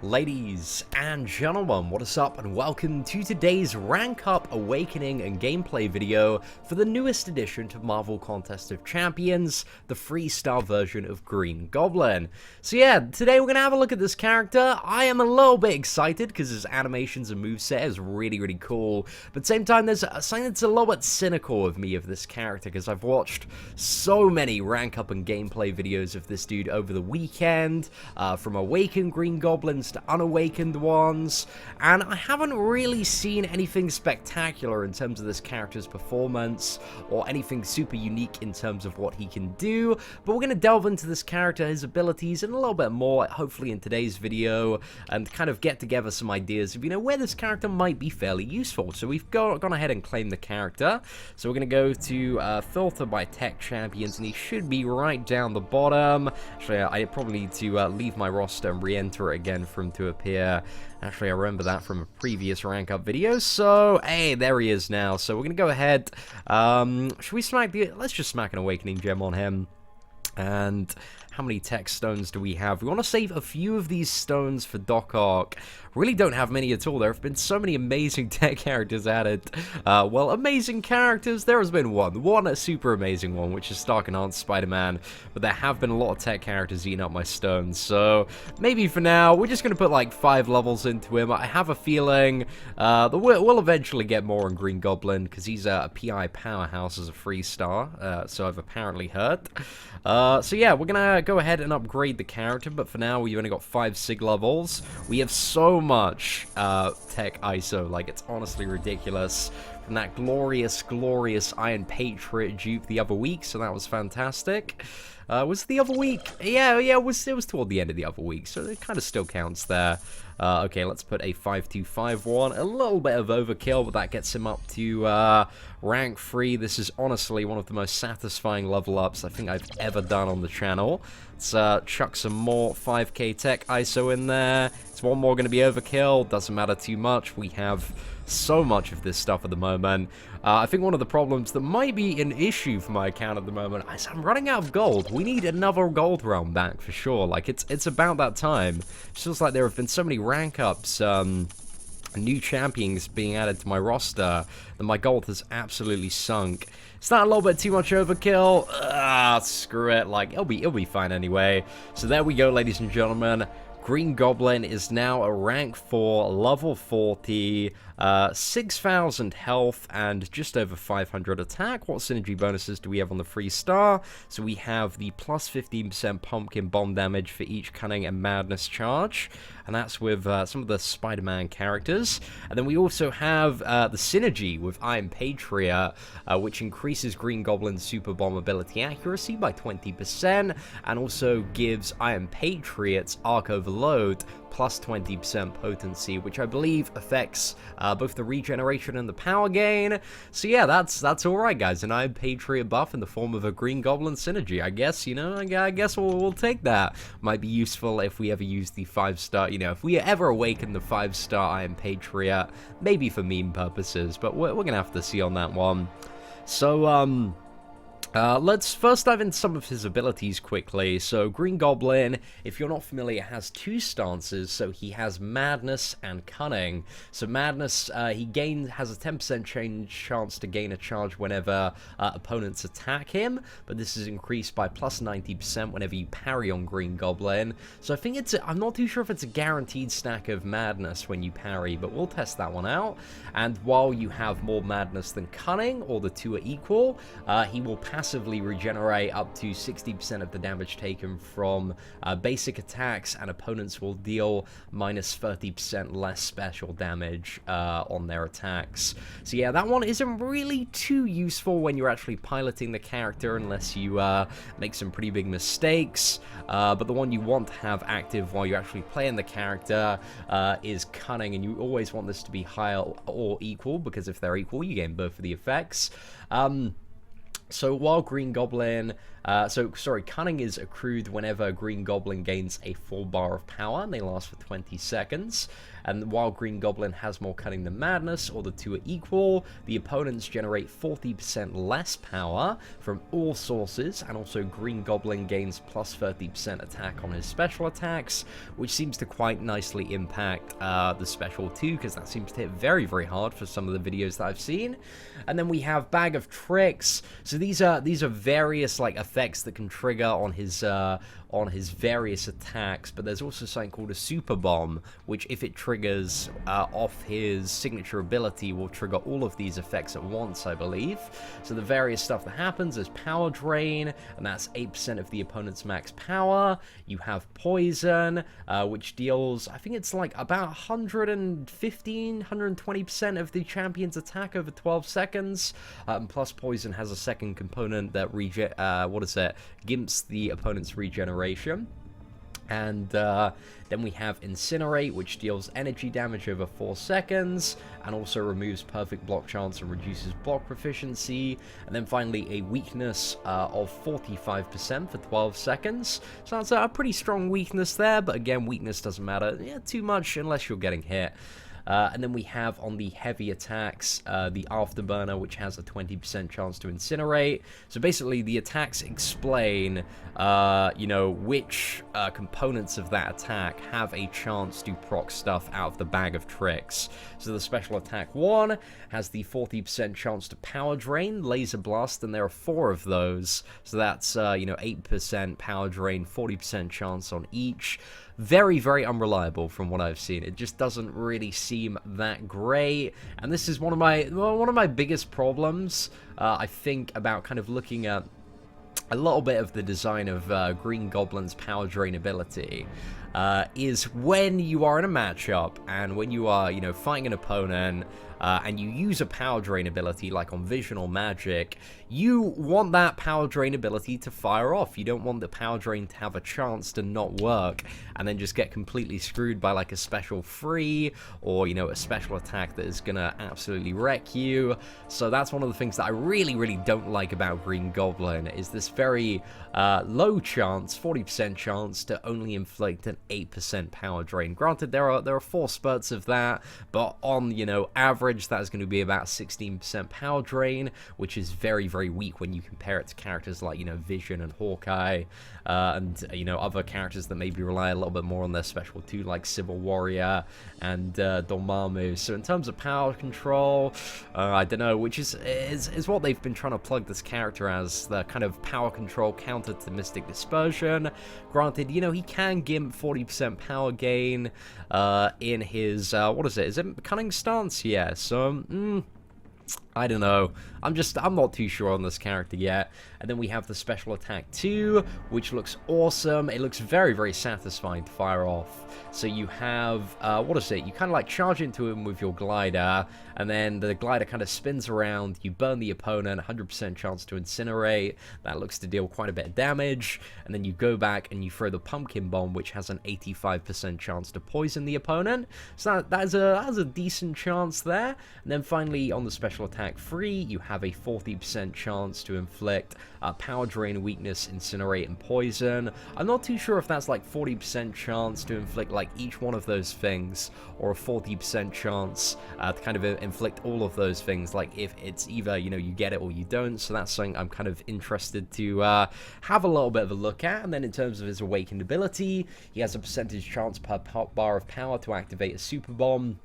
Ladies and gentlemen, what is up and welcome to today's Rank Up Awakening and gameplay video for the newest addition to Marvel Contest of Champions, the freestyle version of Green Goblin. So yeah, today we're going to have a look at this character. I am a little bit excited because his animations and moveset is really cool, but at the same time there's something that's a little bit cynical of me of this character because I've watched so many Rank Up and gameplay videos of this dude over the weekend, from Awakened Green Goblins to unawakened ones, and I haven't really seen anything spectacular in terms of this character's performance or anything super unique in terms of what he can do, but we're going to delve into this character, his abilities, and a little bit more hopefully in today's video and kind of get together some ideas of, where this character might be fairly useful. So we've gone ahead and claimed the character, so we're going to go to filter by tech champions, and he should be right down the bottom. Actually, I probably need to leave my roster and re-enter it again for him to appear. Actually, I remember that from a previous rank up video, so hey, there he is now. So we're gonna go ahead, should we let's just smack an awakening gem on him. And how many tech stones do we have? We want to save a few of these stones for Doc Ock. Really don't have many at all. There have been so many amazing tech characters added. Well, amazing characters, there has been one super amazing one, which is Stark Enhanced Spider-Man, but there have been a lot of tech characters eating up my stones, so maybe for now, we're just going to put like 5 levels into him. I have a feeling that we'll eventually get more on Green Goblin, because he's a PI powerhouse as a free star, so I've apparently heard. So yeah, we're going to go ahead and upgrade the character, but for now, we've only got 5 SIG levels. We have so much tech ISO, like it's honestly ridiculous. From that glorious Iron Patriot dupe the other week, so that was fantastic. Was it the other week? Yeah, it was toward the end of the other week, so it kind of still counts there. Okay, let's put a 5251. A little bit of overkill, but that gets him up to rank 3. This is honestly one of the most satisfying level ups I think I've ever done on the channel. Let's chuck some more 5k tech ISO in there. It's one more going to be overkill. Doesn't matter too much. We have so much of this stuff at the moment. I think one of the problems that might be an issue for my account at the moment is I'm running out of gold. We need another gold realm back for sure. Like it's about that time. It feels like there have been so many rank ups, new champions being added to my roster, that my gold has absolutely sunk. Is that a little bit too much overkill? Screw it. Like it'll be fine anyway. So there we go, ladies and gentlemen. Green Goblin is now a rank 4, level 40, 6,000 health, and just over 500 attack. What synergy bonuses do we have on the free star? So we have the plus 15% pumpkin bomb damage for each cunning and madness charge, and that's with some of the Spider-Man characters. And then we also have the synergy with Iron Patriot, which increases Green Goblin's super bomb ability accuracy by 20%, and also gives Iron Patriot's arc overload plus 20% potency, which I believe affects both the regeneration and the power gain. So yeah, that's alright, guys. An Iron Patriot buff in the form of a Green Goblin synergy. I guess, I guess we'll take that. Might be useful if we ever use the 5-star, if we ever awaken the 5-star Iron Patriot, maybe for meme purposes, but we're gonna have to see on that one. So, let's first dive into some of his abilities quickly. So Green Goblin, if you're not familiar, has 2 stances. So he has Madness and Cunning. So Madness, he has a 10% chance to gain a charge whenever opponents attack him, but this is increased by plus 90% whenever you parry on Green Goblin. So I think I'm not too sure if it's a guaranteed stack of Madness when you parry, but we'll test that one out. And while you have more Madness than Cunning, or the 2 are equal, he will passively regenerate up to 60% of the damage taken from basic attacks, and opponents will deal minus 30% less special damage on their attacks. So yeah, that one isn't really too useful when you're actually piloting the character unless you make some pretty big mistakes, but the one you want to have active while you're actually playing the character is Cunning, and you always want this to be higher or equal, because if they're equal you gain both of the effects. So while Green Goblin Sorry, Cunning is accrued whenever Green Goblin gains a full bar of power, and they last for 20 seconds. And while Green Goblin has more Cunning than Madness, or the two are equal, the opponents generate 40% less power from all sources, and also Green Goblin gains plus 30% attack on his special attacks, which seems to quite nicely impact the special too, because that seems to hit very, very hard for some of the videos that I've seen. And then we have Bag of Tricks. So these are various like effects that can trigger on his various attacks, but there's also something called a Super Bomb, which if it triggers off his signature ability will trigger all of these effects at once, I believe. So the various stuff that happens is Power Drain, and that's 8% of the opponent's max power. You have Poison, which deals, I think it's like about 120% of the champion's attack over 12 seconds. Plus Poison has a second component that gimps the opponent's regeneration. And then we have Incinerate, which deals energy damage over 4 seconds, and also removes perfect block chance and reduces block proficiency. And then finally a weakness of 45% for 12 seconds. So that's a pretty strong weakness there, but again, weakness doesn't matter too much unless you're getting hit. And then we have on the heavy attacks, the Afterburner, which has a 20% chance to incinerate. So basically, the attacks explain, which components of that attack have a chance to proc stuff out of the Bag of Tricks. So the special attack 1 has the 40% chance to Power Drain, Laser Blast, and there are 4 of those. So that's, 8% Power Drain, 40% chance on each. Very, very unreliable from what I've seen. It just doesn't really seem that great, and this is one of my biggest problems. I think about kind of looking at a little bit of the design of Green Goblin's Power Drain ability. Is when you are in a matchup and when you are, fighting an opponent and you use a Power Drain ability like on Vision or Magic, you want that Power Drain ability to fire off. You don't want the Power Drain to have a chance to not work and then just get completely screwed by like a special free or, a special attack that is gonna absolutely wreck you. So that's one of the things that I really, really don't like about Green Goblin, is this very low chance, 40% chance to only inflict an 8% Power Drain. Granted, there are 4 spurts of that, but on, average, that is going to be about 16% Power Drain, which is very, very weak when you compare it to characters like, Vision and Hawkeye, and, other characters that maybe rely a little bit more on their special too, like Civil Warrior and Dormammu. So in terms of power control, I don't know, which is what they've been trying to plug this character as, the kind of power control counter to Mystic Dispersion. Granted, he can gimp 40% power gain in his, is it Cunning Stance? Yeah, so, I don't know. I'm not too sure on this character yet. And then we have the special attack 2, which looks awesome. It looks very, very satisfying to fire off. So you have, you kind of like charge into him with your glider, and then the glider kind of spins around, you burn the opponent, 100% chance to incinerate. That looks to deal quite a bit of damage. And then you go back and you throw the Pumpkin Bomb, which has an 85% chance to poison the opponent. So that has a decent chance there. And then finally, on the special attack 3, you have a 40% chance to inflict Power Drain, Weakness, Incinerate, and Poison. I'm not too sure if that's like 40% chance to inflict like each one of those things, or a 40% chance to kind of inflict all of those things, like if it's either, you get it or you don't. So that's something I'm kind of interested to have a little bit of a look at. And then in terms of his Awakened ability, he has a percentage chance per bar of power to activate a Super Bomb,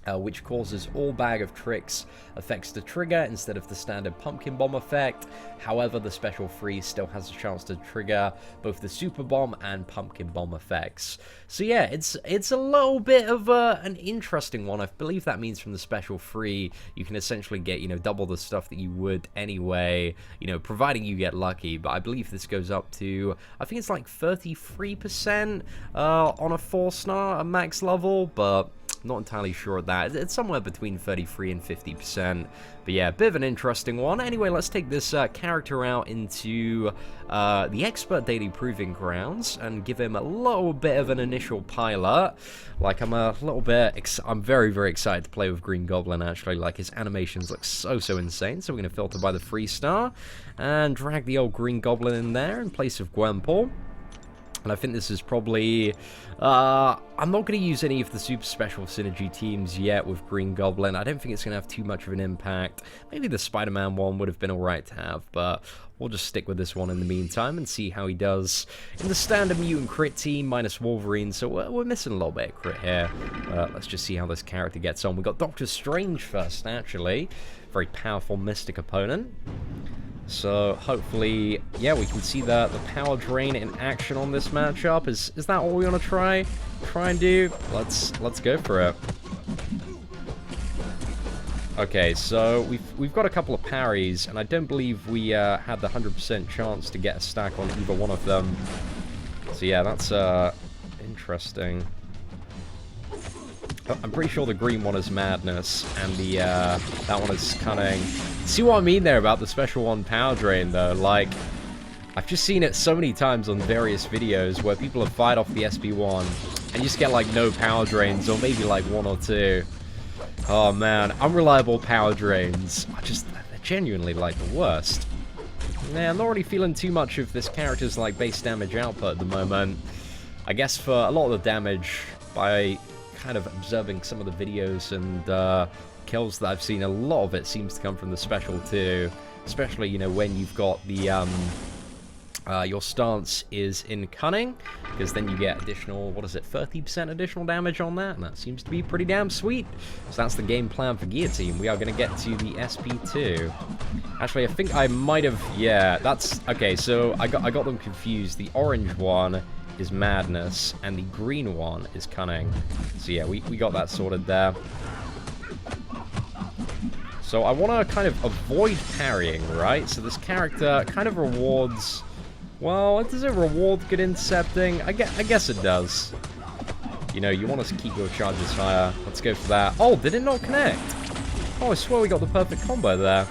which causes all Bag of Tricks effects to trigger instead of the standard Pumpkin Bomb effect. However, the special freeze still has a chance to trigger both the Super Bomb and Pumpkin Bomb effects. So yeah, it's a little bit of an interesting one. I believe that means from the special free, you can essentially get, double the stuff that you would anyway, providing you get lucky. But I believe this goes up to, I think it's like 33% on a 4-star, a max level, but Not entirely sure of that. It's somewhere between 33 and 50%. But yeah, a bit of an interesting one. Anyway, let's take this character out into the Expert Daily Proving Grounds and give him a little bit of an initial pilot. Like, I'm a little bit... I'm very, very excited to play with Green Goblin, actually. Like, his animations look so, so insane. So we're going to filter by the 3-star and drag the old Green Goblin in there in place of Gwenpool. And I think this is probably... I'm not going to use any of the super special synergy teams yet with Green Goblin. I don't think it's going to have too much of an impact. Maybe the Spider-Man one would have been alright to have, but we'll just stick with this one in the meantime and see how he does in the standard mutant crit team minus Wolverine. So we're missing a little bit of crit here. Let's just see how this character gets on. We got Doctor Strange first, actually. Very powerful Mystic opponent. So hopefully, yeah, we can see the power drain in action on this matchup. Is that all we want to try and do? Let's go for it. Okay, so we've got a couple of parries, and I don't believe we had the 100% chance to get a stack on either one of them. So yeah, that's interesting. I'm pretty sure the green one is Madness, and the that one is Cunning. See what I mean there about the special one power drain, though? Like, I've just seen it so many times on various videos where people have fired off the SB1 and you just get, like, no power drains, or maybe, like, 1 or 2. Oh, man. Unreliable power drains. They're genuinely, like, the worst. Yeah, I'm not really feeling too much of this character's, like, base damage output at the moment. I guess for a lot of the damage, by kind of observing some of the videos and kills that I've seen, a lot of it seems to come from the special too, especially, you know, when you've got the your stance is in Cunning, because then you get additional, what is it, 30% additional damage on that, and that seems to be pretty damn sweet. So that's the game plan for Guillotine. We are going to get to the SP2. Actually, I think I might have, yeah, that's, okay, so I got them confused. The orange one is Madness, and the green one is Cunning. So yeah, we got that sorted there. So I want to kind of avoid parrying, right? So this character kind of rewards... Well, does it reward good intercepting? I guess it does. You know, you want us to keep your charges higher. Let's go for that. Oh, did it not connect? Oh, I swear we got the perfect combo there.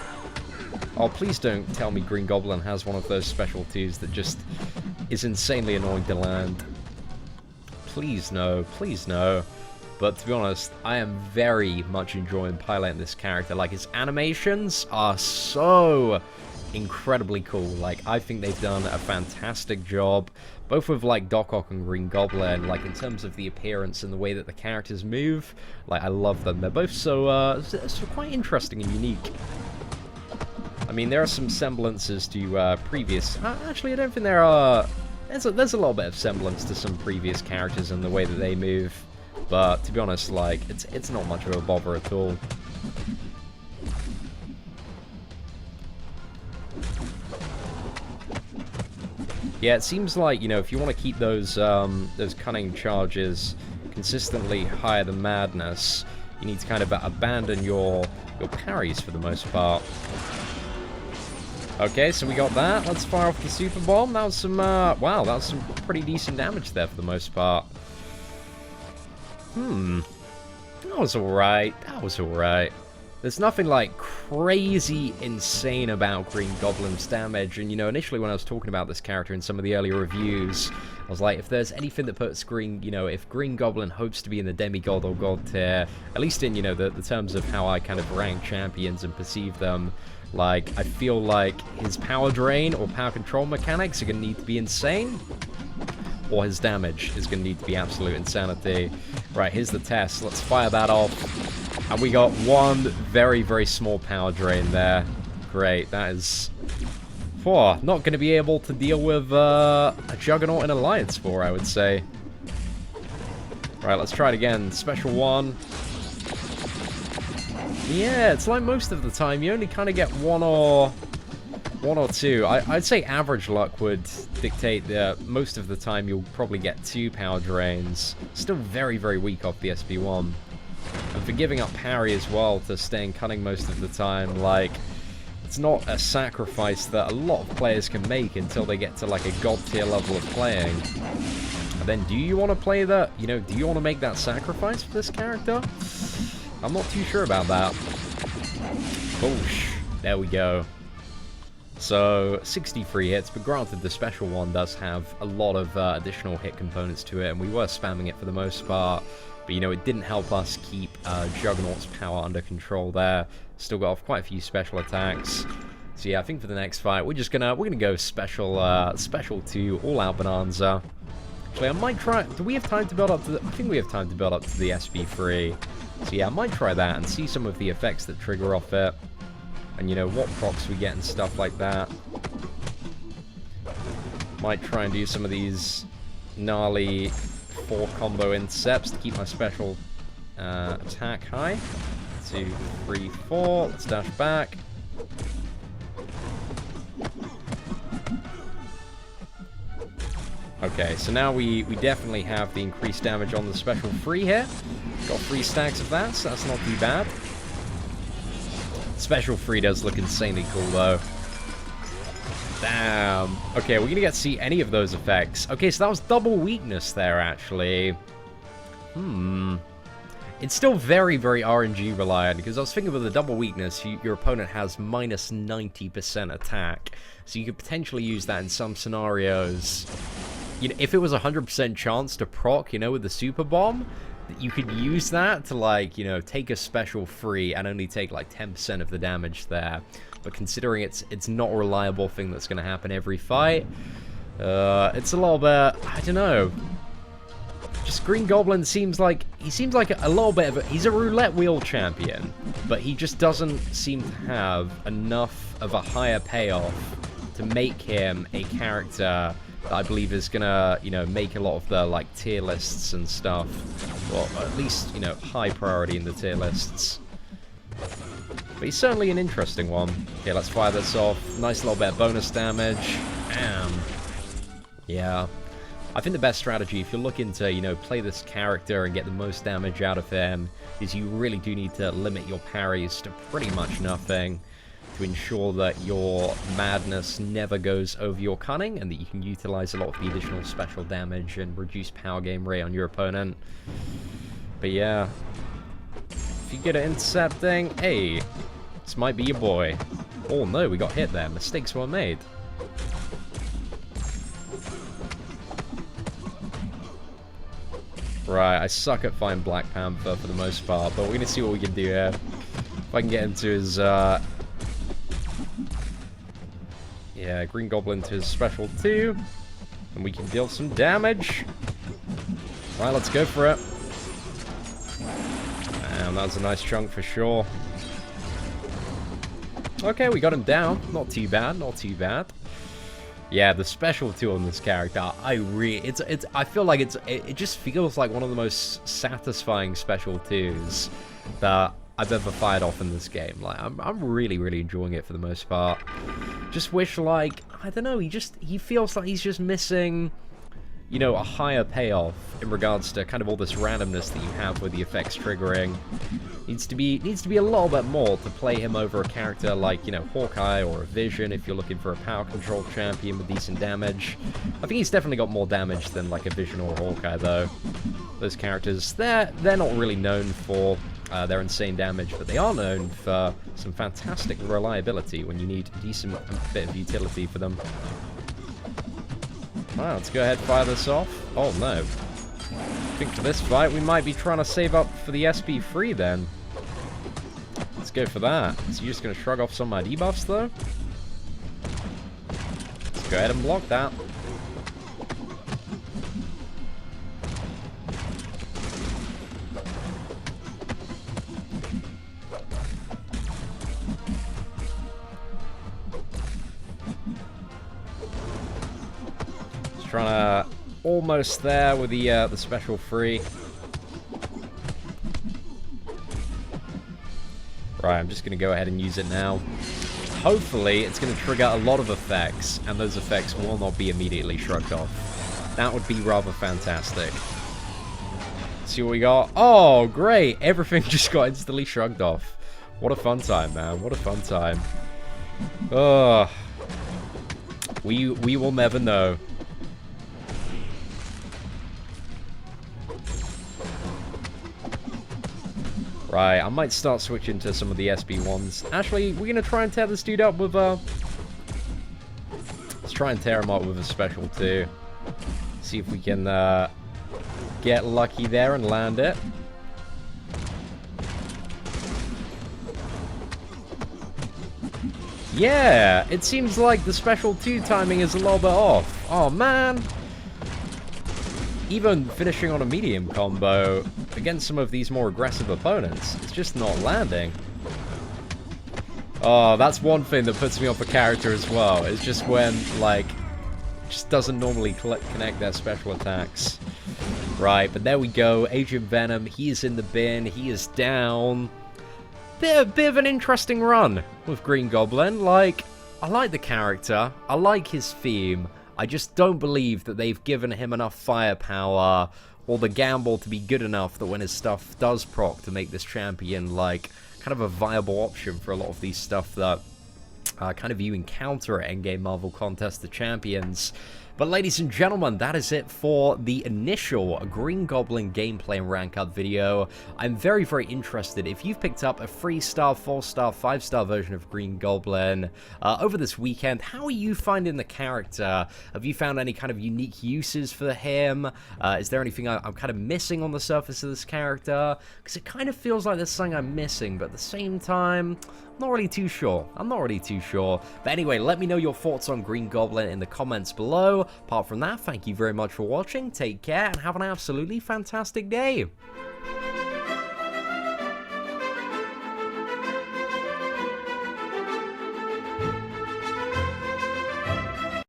Oh, please don't tell me Green Goblin has one of those specialties that just is insanely annoying to land. Please no, please no. But to be honest, I am very much enjoying piloting this character. Like, his animations are so incredibly cool. Like, I think they've done a fantastic job, both with, like, Doc Ock and Green Goblin. Like, in terms of the appearance and the way that the characters move, like, I love them. They're both so quite interesting and unique. I mean, there are some semblances to previous... actually, I don't think there are... There's a little bit of semblance to some previous characters and the way that they move. But, to be honest, like, it's not much of a bother at all. Yeah, it seems like, you know, if you want to keep those Cunning charges consistently higher than Madness, you need to kind of abandon your parries for the most part. Okay, so we got that. Let's fire off the Super Bomb. That was some, wow, that was some pretty decent damage there for the most part. That was alright. That was alright. There's nothing, like, crazy insane about Green Goblin's damage. And, you know, initially when I was talking about this character in some of the earlier reviews, I was like, if there's anything that puts Green, you know, if Green Goblin hopes to be in the demigod or god tier, at least in, you know, the terms of how I kind of rank champions and perceive them, like, I feel like his power drain or power control mechanics are going to need to be insane, or his damage is going to need to be absolute insanity. Right, here's the test. Let's fire that off. And we got one very, very small power drain there. Great, that is... not going to be able to deal with a Juggernaut in Alliance 4, I would say. Right, let's try it again. Special one. Yeah, it's like most of the time, you only kind of get one or two. I'd say average luck would dictate that most of the time you'll probably get 2 power drains. Still very, very weak off the SB1. And for giving up parry as well to staying Cunning most of the time, like, it's not a sacrifice that a lot of players can make until they get to, like, a god tier level of playing. And then do you want to play that, you know, do you want to make that sacrifice for this character? I'm not too sure about that. Boosh. There we go. So, 63 hits, but granted the special one does have a lot of additional hit components to it, and we were spamming it for the most part. But, you know, it didn't help us keep Juggernaut's power under control there. Still got off quite a few special attacks. So yeah, I think for the next fight, we're gonna go special 2, all out bonanza. Actually, I might try. Do we have time to build up to? I think we have time to build up to the SP3. So yeah, I might try that and see some of the effects that trigger off it, and you know what procs we get and stuff like that. Might try and do some of these gnarly 4 combo intercepts to keep my special attack high. 2, 3, 4. Let's dash back. Okay, so now we definitely have the increased damage on the special free here. Got 3 stacks of that, so that's not too bad. Special free does look insanely cool, though. Damn. Okay, we're gonna get to see any of those effects. Okay, so that was double weakness there, actually. It's still very, very RNG reliant, because I was thinking with the double weakness, your opponent has minus 90% attack. So you could potentially use that in some scenarios. You know, if it was a 100% chance to proc, you know, with the super bomb, you could use that to, like, you know, take a special free and only take like 10% of the damage there. But considering it's not a reliable thing that's going to happen every fight, it's a little bit, I don't know. Just Green Goblin seems like a little bit of a, he's a roulette wheel champion, but he just doesn't seem to have enough of a higher payoff to make him a character that I believe is gonna, you know, make a lot of the, like, tier lists and stuff. Well, at least, you know, high priority in the tier lists. But he's certainly an interesting one. Okay, let's fire this off. Nice little bit of bonus damage. Bam. Yeah. I think the best strategy, if you're looking to, you know, play this character and get the most damage out of him, is you really do need to limit your parries to pretty much nothing, to ensure that your madness never goes over your cunning, and that you can utilize a lot of the additional special damage and reduce power game rate on your opponent. But yeah, if you get an intercepting, hey, this might be your boy. Oh no, we got hit there. Mistakes were made. Right, I suck at finding Black Panther for the most part, but we're gonna see what we can do here. If I can get into his, yeah, Green Goblin to his special 2, and we can deal some damage. Right, let's go for it. And that was a nice chunk for sure. Okay, we got him down. Not too bad, not too bad. Yeah, the special 2 on this character, I feel like it just feels like one of the most satisfying special 2s that I've ever fired off in this game. Like, I'm really, really enjoying it for the most part. Just wish, like, I don't know, he feels like he's just missing, you know, a higher payoff in regards to kind of all this randomness that you have with the effects triggering. Needs to be a little bit more to play him over a character like, you know, Hawkeye or a Vision if you're looking for a power control champion with decent damage. I think he's definitely got more damage than like a Vision or a Hawkeye though. Those characters, they're not really known for their insane damage, but they are known for some fantastic reliability when you need a decent bit of utility for them. Wow, let's go ahead and fire this off. Oh no. I think for this fight we might be trying to save up for the SP3 then. Let's go for that. So you're just going to shrug off some of my debuffs though? Let's go ahead and block that. Trying to almost there with the special free. Right, I'm just going to go ahead and use it now. Hopefully, it's going to trigger a lot of effects, and those effects will not be immediately shrugged off. That would be rather fantastic. See what we got? Oh, great! Everything just got instantly shrugged off. What a fun time, man. What a fun time. Ugh. We will never know. Right, I might start switching to some of the SB ones. Actually, we're gonna try and tear this dude up with let's try and tear him up with a special too. See if we can get lucky there and land it. Yeah, it seems like the special 2 timing is a little bit off. Oh man. Even finishing on a medium combo against some of these more aggressive opponents, it's just not landing. Oh, that's one thing that puts me off a character as well. It's just when, like, just doesn't normally connect their special attacks. Right, but there we go. Agent Venom, he is in the bin. He is down. Bit of an interesting run with Green Goblin. Like, I like the character. I like his theme. I just don't believe that they've given him enough firepower or the gamble to be good enough that when his stuff does proc to make this champion, like, kind of a viable option for a lot of these stuff that kind of you encounter at endgame Marvel Contest of Champions. But ladies and gentlemen, that is it for the initial Green Goblin gameplay and rank up video. I'm very, very interested. If you've picked up a 3-star, 4-star, 5-star version of Green Goblin over this weekend, how are you finding the character? Have you found any kind of unique uses for him? Is there anything I'm kind of missing on the surface of this character? Because it kind of feels like there's something I'm missing, but at the same time, I'm not really too sure. But anyway, let me know your thoughts on Green Goblin in the comments below. Apart from that, thank you very much for watching. Take care and have an absolutely fantastic day.